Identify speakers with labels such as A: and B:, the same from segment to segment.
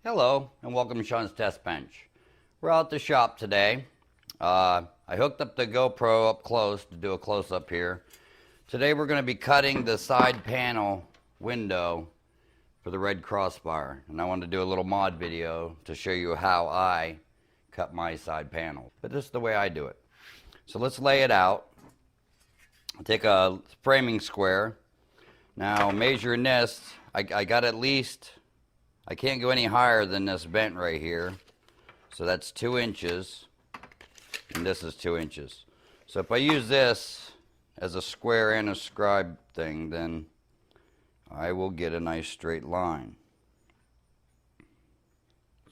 A: Hello and welcome to Sean's Test Bench. We're out at the shop today. I hooked up the GoPro up close to do a close-up here. Today we're going to be cutting the side panel window for the Red Crossfire, and I wanted to do a little mod video to show you how I cut my side panel. But this is the way I do it. So let's lay it out. I'll take a framing square. Now measuring this, I got at least, I can't go any higher than this vent right here. So that's 2 inches, and this is 2 inches. So if I use this as a square and a scribe thing, then I will get a nice straight line.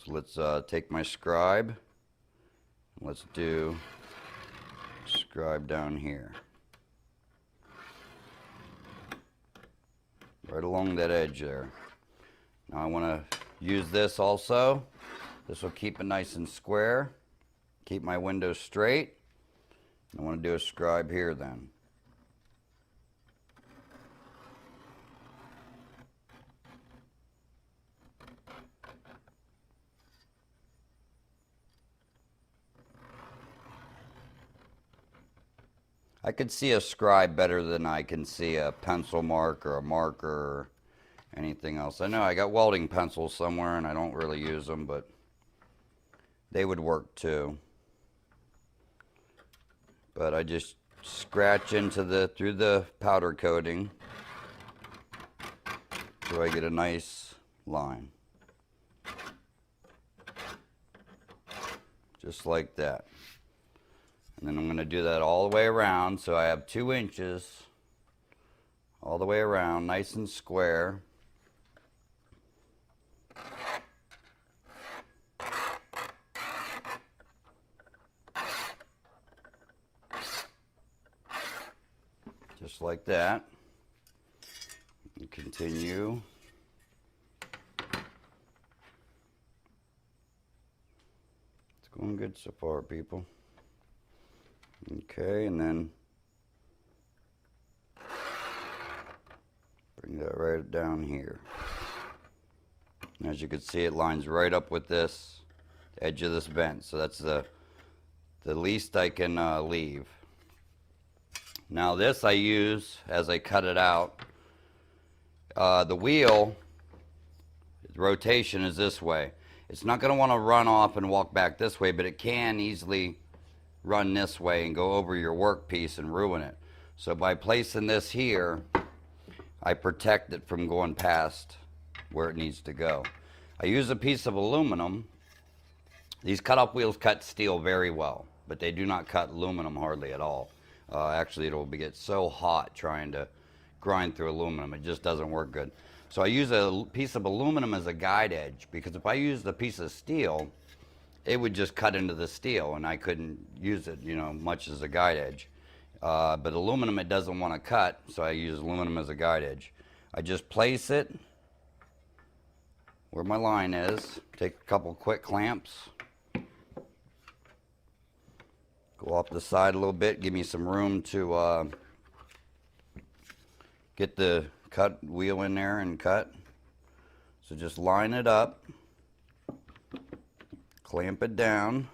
A: So let's take my scribe. Let's do scribe down here. Right along that edge there. Now I want to use this also. This will keep it nice and square. Keep my window straight. I want to do a scribe here then. I could see a scribe better than I can see a pencil mark or a marker or anything else. I know I got welding pencils somewhere and I don't really use them, but they would work too. But I just scratch into through the powder coating so I get a nice line. Just like that. And then I'm going to do that all the way around, so I have 2 inches all the way around, nice and square. Just like that. And continue. It's going good so far, people. Okay, and then bring that right down here. And as you can see, it lines right up with this edge of this vent, so that's the least I can leave. Now this I use as I cut it out. The wheel, the rotation is this way. It's not going to want to run off and walk back this way, but it can easily run this way and go over your workpiece and ruin it. So by placing this here, I protect it from going past where it needs to go. I use a piece of aluminum. These cut-off wheels cut steel very well, but they do not cut aluminum hardly at all. Actually, it'll get so hot trying to grind through aluminum. It just doesn't work good. So I use a piece of aluminum as a guide edge, because if I used a piece of steel, it would just cut into the steel and I couldn't use it, much as a guide edge. But aluminum, it doesn't want to cut, so I use aluminum as a guide edge. I just place it where my line is, take a couple quick clamps, go off the side a little bit, give me some room to get the cut wheel in there and cut. So just line it up. Clamp it down,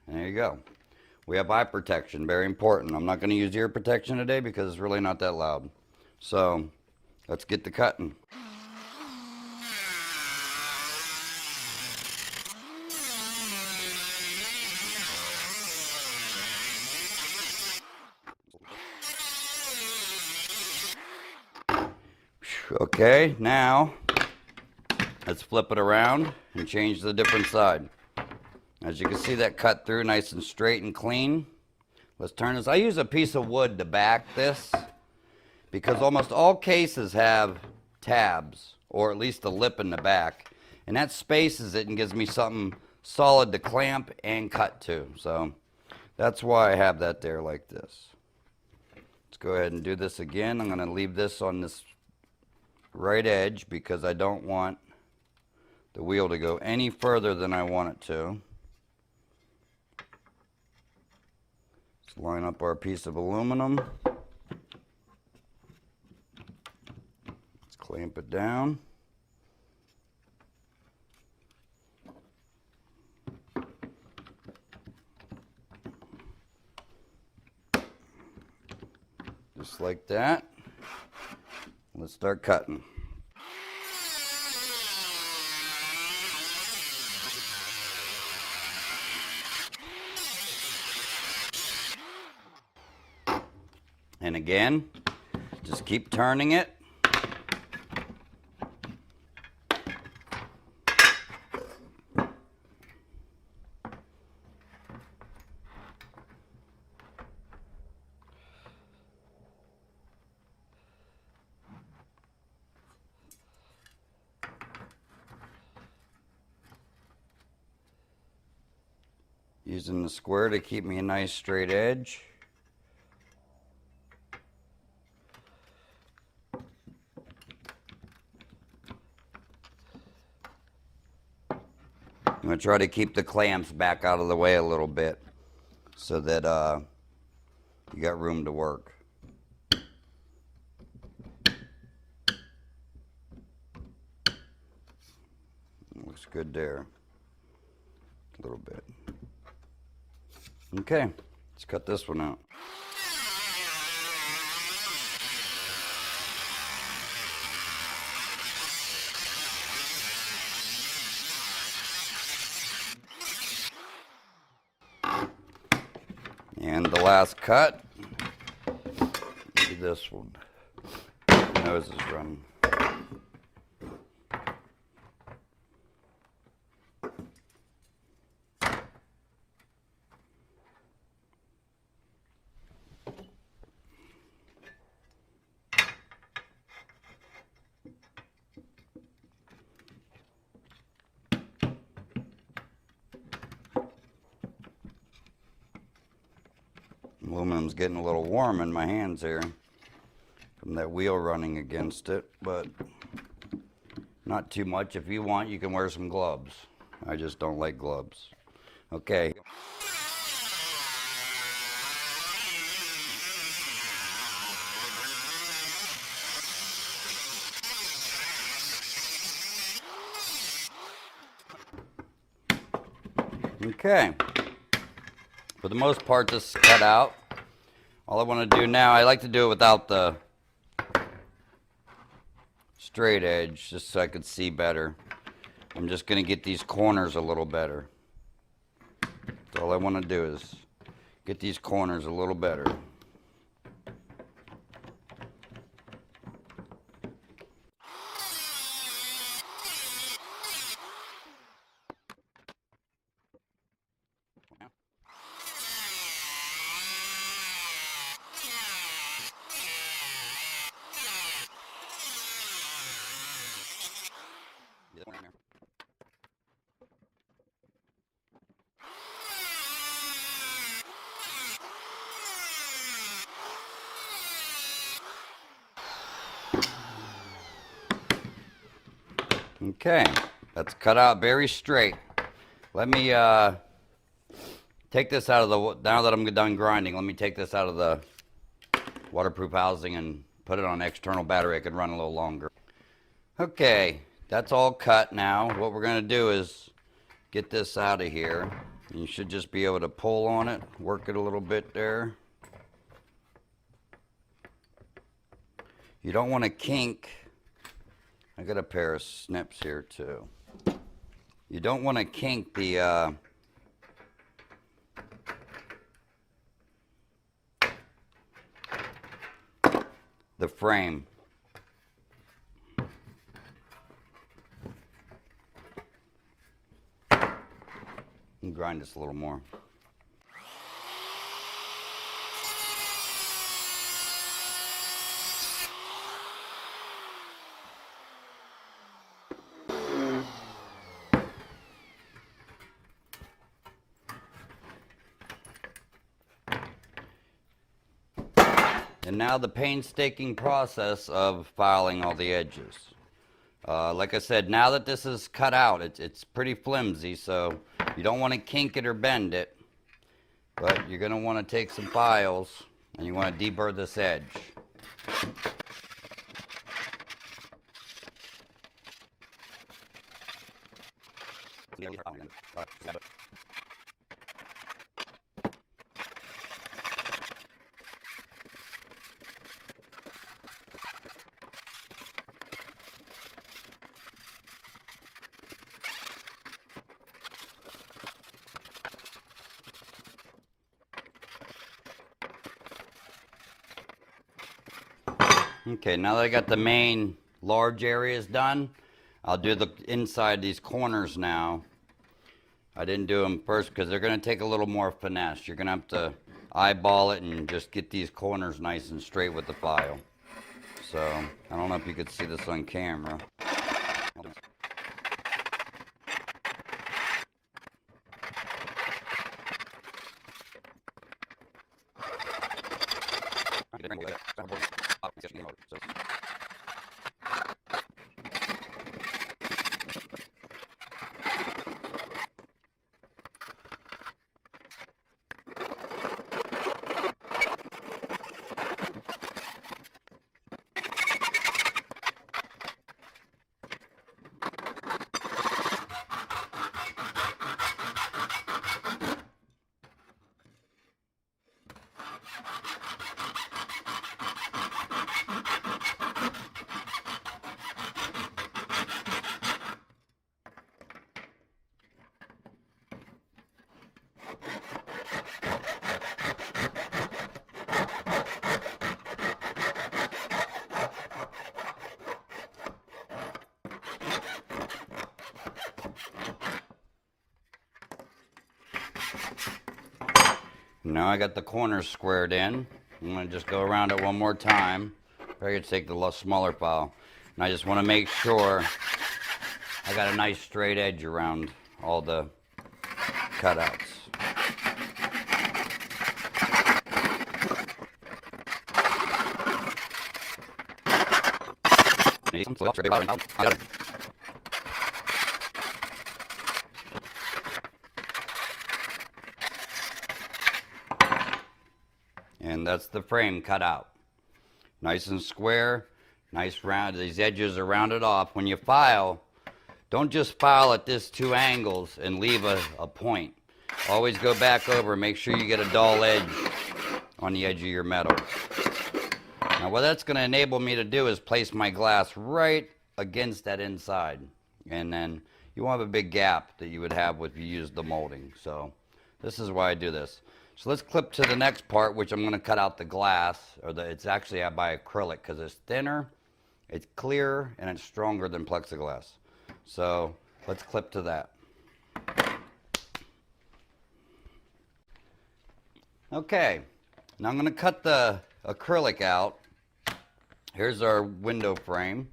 A: and there you go. We have eye protection, very important. I'm not going to use ear protection today because it's really not that loud. So let's get to cutting. Okay, now let's flip it around and change the different side. As you can see, that cut through nice and straight and clean. Let's turn this. I use a piece of wood to back this because almost all cases have tabs, or at least a lip in the back, and that spaces it and gives me something solid to clamp and cut to. So that's why I have that there like this. Let's go ahead and do this again. I'm going to leave this on this right edge because I don't want the wheel to go any further than I want it to. Let's line up our piece of aluminum. Let's clamp it down. Just like that. Let's start cutting. And again, just keep turning it. Using the square to keep me a nice straight edge. I'm going to try to keep the clamps back out of the way a little bit so that you got room to work. Looks good there. A little bit. Okay, let's cut this one out. And the last cut, maybe this one. My nose is running. Aluminum's getting a little warm in my hands here from that wheel running against it, but not too much. If you want, you can wear some gloves. I just don't like gloves. Okay. Okay. For the most part, this is cut out. All I want to do now, I like to do it without the straight edge, just so I could see better. I'm just going to get these corners a little better. That's all I want to do is get these corners a little better. Okay, that's cut out very straight. Let me take this out of the, now that I'm done grinding, let me take this out of the waterproof housing and put it on an external battery. I could run a little longer. Okay, that's all cut now. What we're going to do is get this out of here. You should just be able to pull on it, work it a little bit there. You don't want to kink. I got a pair of snips here too. You don't want to kink the frame. And grind this a little more. And now the painstaking process of filing all the edges. Like I said, now that this is cut out, it's pretty flimsy, so you don't want to kink it or bend it. But you're going to want to take some files and you want to deburr this edge. Okay, now that I got the main large areas done, I'll do the inside these corners now. I didn't do them first because they're going to take a little more finesse. You're going to have to eyeball it and just get these corners nice and straight with the file. So, I don't know if you could see this on camera. Now I got the corners squared in. I'm going to just go around it one more time. I could take the smaller file. And I just want to make sure I got a nice straight edge around all the cutouts. And that's the frame cut out. Nice and square, nice round. These edges are rounded off. When you file, don't just file at this two angles and leave a point. Always go back over, make sure you get a dull edge on the edge of your metal. Now what that's going to enable me to do is place my glass right against that inside. And then you won't have a big gap that you would have if you use the molding. So this is why I do this. So let's clip to the next part, which I'm going to cut out the glass, it's actually I buy acrylic because it's thinner, it's clearer, and it's stronger than plexiglass. So let's clip to that. Okay, now I'm going to cut the acrylic out. Here's our window frame.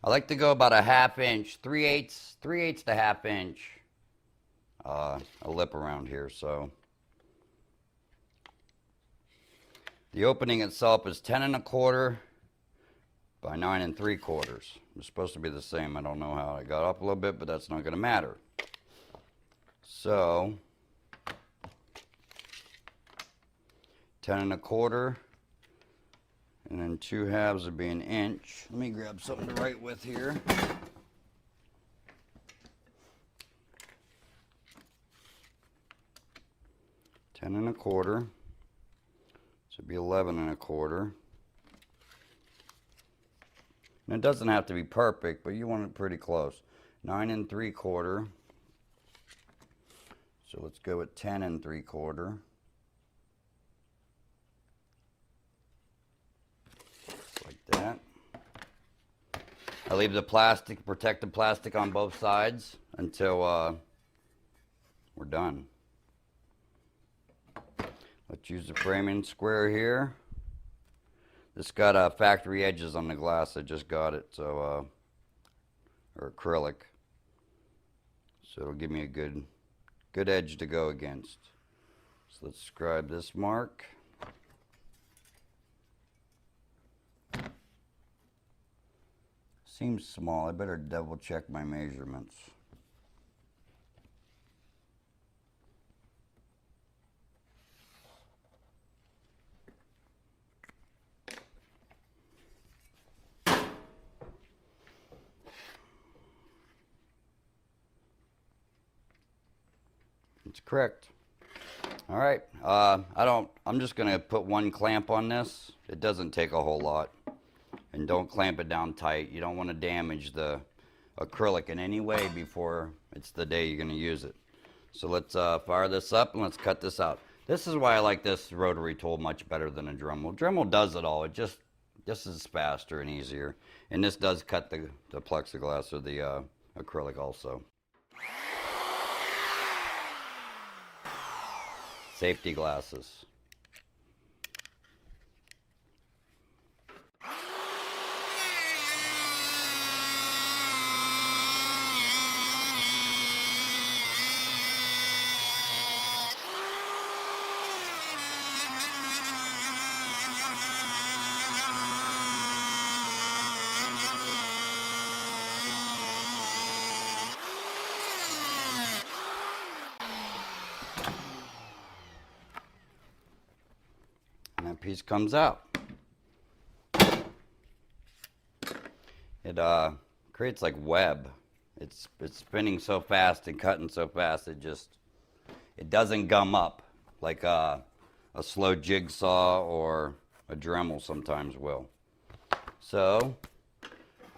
A: I like to go about a ½ inch, 3/8 to ½ inch, a lip around here. So the opening itself is 10 1/4 by 9 3/4. It's supposed to be the same. I don't know how I got up a little bit, but that's not going to matter. So 10 1/4, and then 2/2 would be 1 inch. Let me grab something to write with here. Ten 1/4. So it'd be 11 1/4. And it doesn't have to be perfect, but you want it pretty close. 9 3/4. So let's go with 10 3/4. Like that. I leave the plastic, protective plastic on both sides until we're done. Let's use the framing square here. This got factory edges on the glass. I just got it, so or acrylic. So it'll give me a good edge to go against. So let's scribe this mark. Seems small. I better double check my measurements. It's correct. All right, I'm just gonna put one clamp on this. It doesn't take a whole lot. And don't clamp it down tight. You don't want to damage the acrylic in any way before it's the day you're gonna use it. So let's fire this up and let's cut this out. This is why I like this rotary tool much better than a Dremel. Dremel does it all. This is faster and easier. And this does cut the plexiglass or the acrylic also. Safety glasses. And that piece comes out. It creates like web. It's spinning so fast and cutting so fast it doesn't gum up like a slow jigsaw or a Dremel sometimes will. So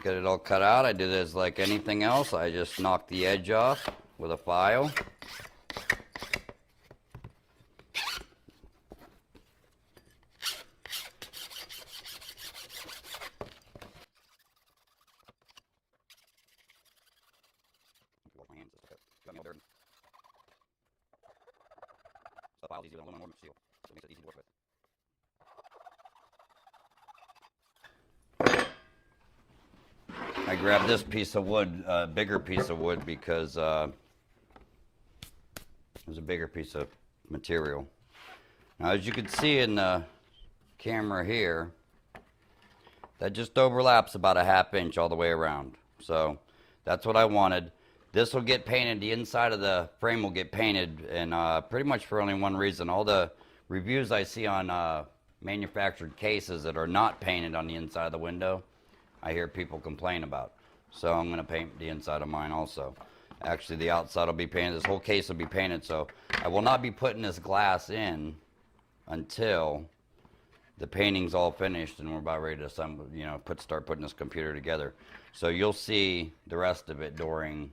A: get it all cut out. I do this like anything else. I just knock the edge off with a file. I grabbed this piece of wood, bigger piece of wood, because it was a bigger piece of material. Now, as you can see in the camera here, that just overlaps about a ½ inch all the way around. So that's what I wanted. This will get painted, the inside of the frame will get painted, and pretty much for only one reason. All the reviews I see on manufactured cases that are not painted on the inside of the window, I hear people complain about. So I'm going to paint the inside of mine also. Actually, the outside will be painted. This whole case will be painted, so I will not be putting this glass in until the painting's all finished and we're about ready to assemble, start putting this computer together. So you'll see the rest of it during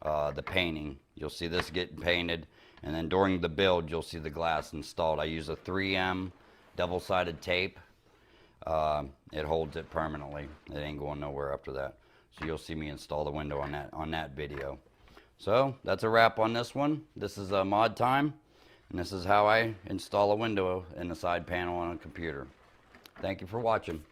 A: the painting. You'll see this getting painted, and then during the build you'll see the glass installed. I use a 3M double-sided tape. It holds it permanently. It ain't going nowhere after that. So you'll see me install the window on that video. So that's a wrap on this one. This is mod time, and this is how I install a window in the side panel on a computer. Thank you for watching.